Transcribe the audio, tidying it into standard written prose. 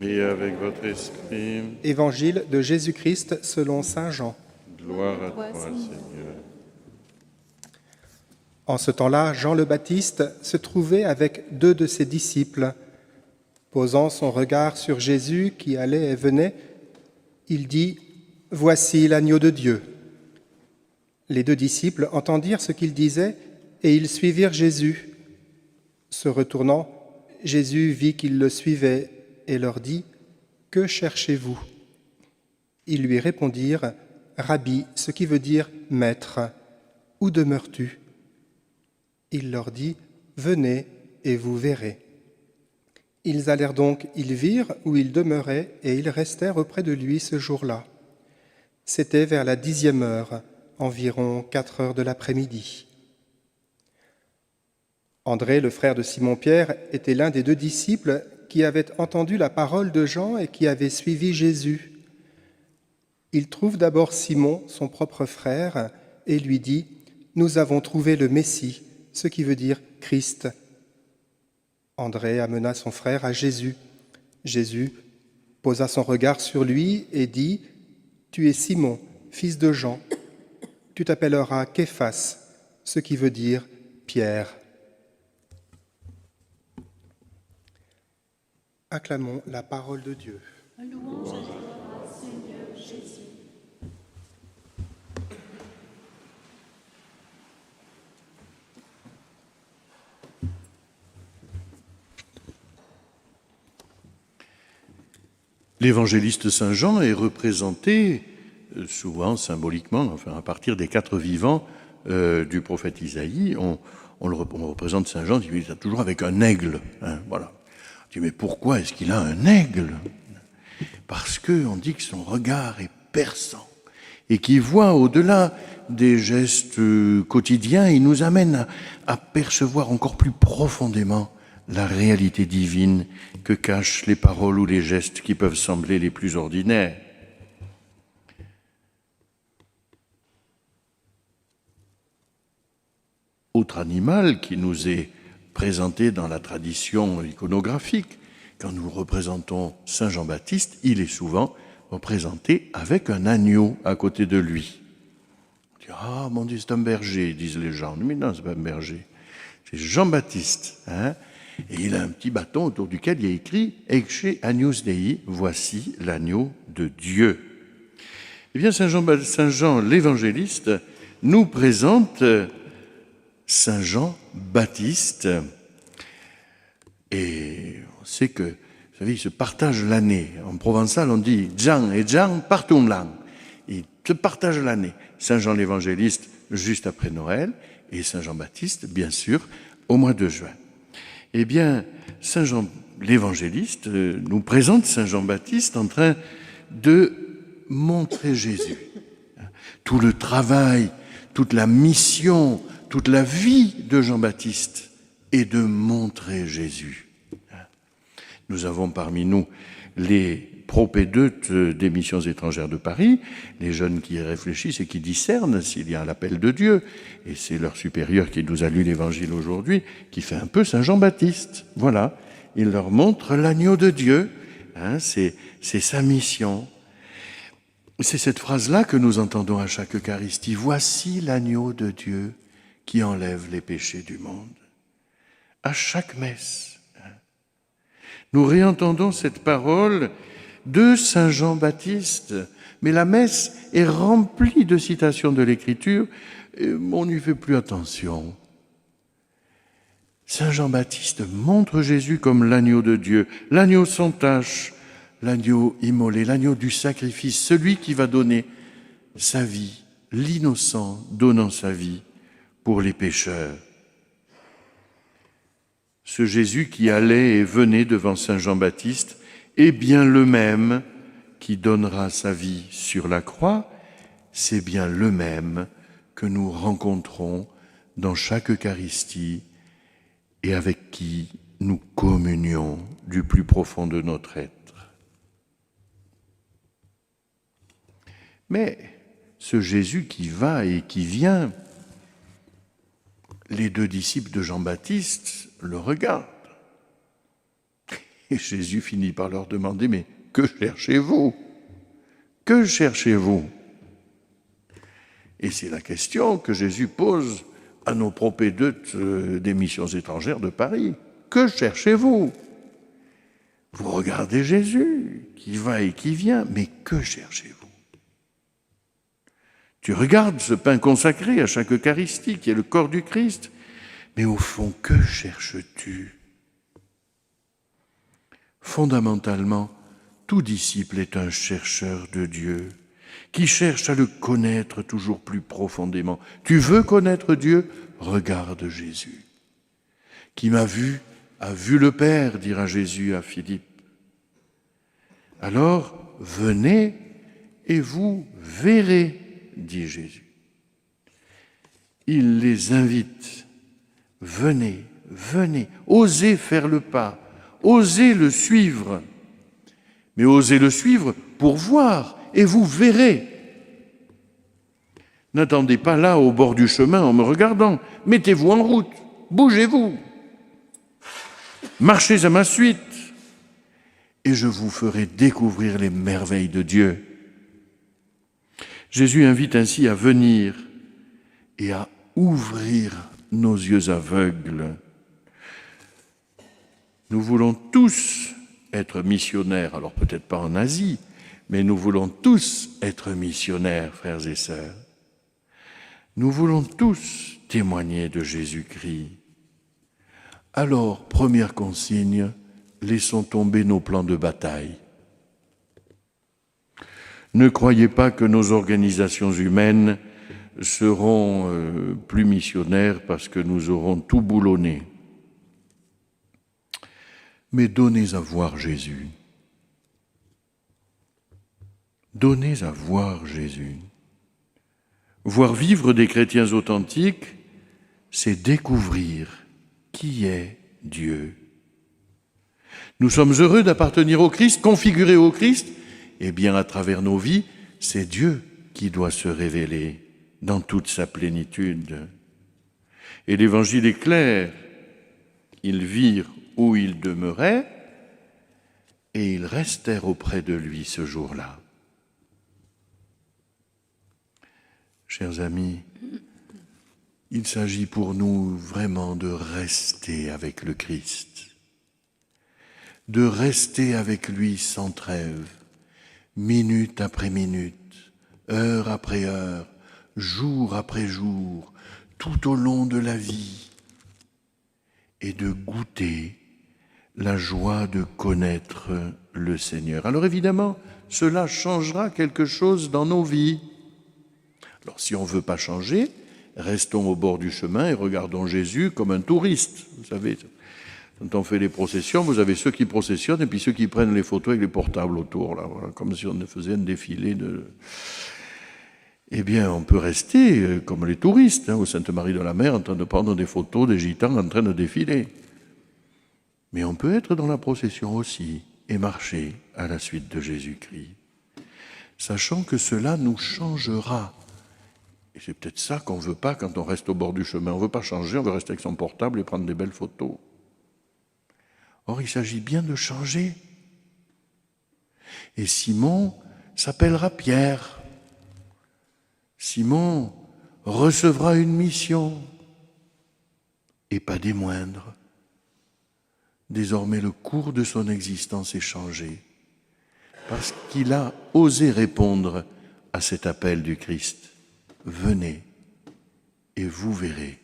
et avec votre esprit. Évangile de Jésus-Christ selon saint Jean. Gloire à toi, Seigneur. En ce temps-là, Jean le Baptiste se trouvait avec 2 de ses disciples. Posant son regard sur Jésus qui allait et venait, il dit « Voici l'agneau de Dieu ». Les 2 disciples entendirent ce qu'il disait et ils suivirent Jésus. Se retournant, Jésus vit qu'ils le suivaient et leur dit « Que cherchez-vous » Ils lui répondirent « Rabbi », ce qui veut dire « Maître, où demeures-tu » Il leur dit « Venez et vous verrez ». Ils allèrent donc, ils virent où il demeurait et ils restèrent auprès de lui ce jour-là. C'était vers la 10e heure, environ 4 heures de l'après-midi. André, le frère de Simon-Pierre, était l'un des 2 disciples qui avaient entendu la parole de Jean et qui avaient suivi Jésus. Il trouve d'abord Simon, son propre frère, et lui dit « Nous avons trouvé le Messie », ce qui veut dire « Christ ». André amena son frère à Jésus. Jésus posa son regard sur lui et dit « Tu es Simon, fils de Jean. Tu t'appelleras Képhas, ce qui veut dire Pierre. » Acclamons la parole de Dieu. Louange à toi, Seigneur Jésus. L'évangéliste Saint Jean est représenté, souvent symboliquement, enfin à partir des 4 vivants du prophète Isaïe. On représente Saint Jean, il est toujours avec un aigle. Voilà. On dit, mais pourquoi est-ce qu'il a un aigle? Parce qu'on dit que son regard est perçant et qu'il voit au-delà des gestes quotidiens, il nous amène à percevoir encore plus profondément la réalité divine que cachent les paroles ou les gestes qui peuvent sembler les plus ordinaires. Autre animal qui nous est présenté dans la tradition iconographique, quand nous représentons Saint Jean-Baptiste, il est souvent représenté avec un agneau à côté de lui. On dit, ah mon Dieu, c'est un berger, disent les gens. Mais non, c'est pas un berger, c'est Jean-Baptiste, et il a un petit bâton autour duquel il y a écrit « Ecce agnus Dei », voici l'agneau de Dieu. Eh bien, Saint Jean l'évangéliste nous présente Saint Jean-Baptiste. Et on sait que, vous savez, il se partage l'année. En provençal, on dit « Jean et Jean partout là ». Il se partage l'année. Saint Jean l'évangéliste juste après Noël et Saint Jean-Baptiste, bien sûr, au mois de juin. Eh bien, Saint Jean l'évangéliste nous présente Saint Jean-Baptiste en train de montrer Jésus. Tout le travail, toute la mission, toute la vie de Jean-Baptiste est de montrer Jésus. Nous avons parmi nous les propédeutes des missions étrangères de Paris, les jeunes qui réfléchissent et qui discernent s'il y a l'appel de Dieu. Et c'est leur supérieur qui nous a lu l'Évangile aujourd'hui, qui fait un peu Saint Jean-Baptiste. Voilà, il leur montre l'agneau de Dieu, c'est sa mission. C'est cette phrase-là que nous entendons à chaque Eucharistie. Voici l'agneau de Dieu qui enlève les péchés du monde. À chaque messe, nous réentendons cette parole de Saint Jean-Baptiste, mais la messe est remplie de citations de l'Écriture, et on n'y fait plus attention. Saint Jean-Baptiste montre Jésus comme l'agneau de Dieu, l'agneau sans tache, l'agneau immolé, l'agneau du sacrifice, celui qui va donner sa vie, l'innocent donnant sa vie pour les pécheurs. Ce Jésus qui allait et venait devant Saint Jean-Baptiste est bien le même qui donnera sa vie sur la croix, c'est bien le même que nous rencontrons dans chaque Eucharistie et avec qui nous communions du plus profond de notre être. Mais ce Jésus qui va et qui vient, les 2 disciples de Jean-Baptiste le regardent. Et Jésus finit par leur demander, mais que cherchez-vous? Que cherchez-vous? Et c'est la question que Jésus pose à nos propédeutes des missions étrangères de Paris. Que cherchez-vous? Vous regardez Jésus, qui va et qui vient, mais que cherchez-vous? Tu regardes ce pain consacré à chaque Eucharistie, qui est le corps du Christ, mais au fond, que cherches-tu? Fondamentalement, tout disciple est un chercheur de Dieu, qui cherche à le connaître toujours plus profondément. Tu veux connaître Dieu? Regarde Jésus. Qui m'a vu, a vu le Père, dira Jésus à Philippe. Alors, venez et vous verrez, dit Jésus. Il les invite. Venez, venez, osez faire le pas, osez le suivre. Mais osez le suivre pour voir, et vous verrez. N'attendez pas là, au bord du chemin, en me regardant. Mettez-vous en route, bougez-vous. Marchez à ma suite, et je vous ferai découvrir les merveilles de Dieu. Jésus invite ainsi à venir et à ouvrir nos yeux aveugles. Nous voulons tous être missionnaires, alors peut-être pas en Asie, mais nous voulons tous être missionnaires, frères et sœurs. Nous voulons tous témoigner de Jésus-Christ. Alors, première consigne, laissons tomber nos plans de bataille. Ne croyez pas que nos organisations humaines seront plus missionnaires parce que nous aurons tout boulonné. Mais donnez à voir Jésus. Donnez à voir Jésus. Voir vivre des chrétiens authentiques, c'est découvrir qui est Dieu. Nous sommes heureux d'appartenir au Christ, configurés au Christ. Eh bien, à travers nos vies, c'est Dieu qui doit se révéler dans toute sa plénitude. Et l'Évangile est clair. Ils virent où il demeurait et ils restèrent auprès de lui ce jour-là. Chers amis, il s'agit pour nous vraiment de rester avec le Christ, de rester avec lui sans trêve, minute après minute, heure après heure, jour après jour, tout au long de la vie, et de goûter la joie de connaître le Seigneur. Alors évidemment, cela changera quelque chose dans nos vies. Alors si on ne veut pas changer, restons au bord du chemin et regardons Jésus comme un touriste. Vous savez, quand on fait les processions, vous avez ceux qui processionnent et puis ceux qui prennent les photos avec les portables autour, là, voilà, comme si on faisait un défilé de... Eh bien, on peut rester comme les touristes, au Sainte-Marie-de-la-Mer, en train de prendre des photos des gitans en train de défiler. Mais on peut être dans la procession aussi et marcher à la suite de Jésus-Christ, sachant que cela nous changera. Et c'est peut-être ça qu'on ne veut pas quand on reste au bord du chemin. On ne veut pas changer, on veut rester avec son portable et prendre des belles photos. Or, il s'agit bien de changer. Et Simon s'appellera Pierre. Simon recevra une mission, et pas des moindres. Désormais, le cours de son existence est changé, parce qu'il a osé répondre à cet appel du Christ. Venez, et vous verrez.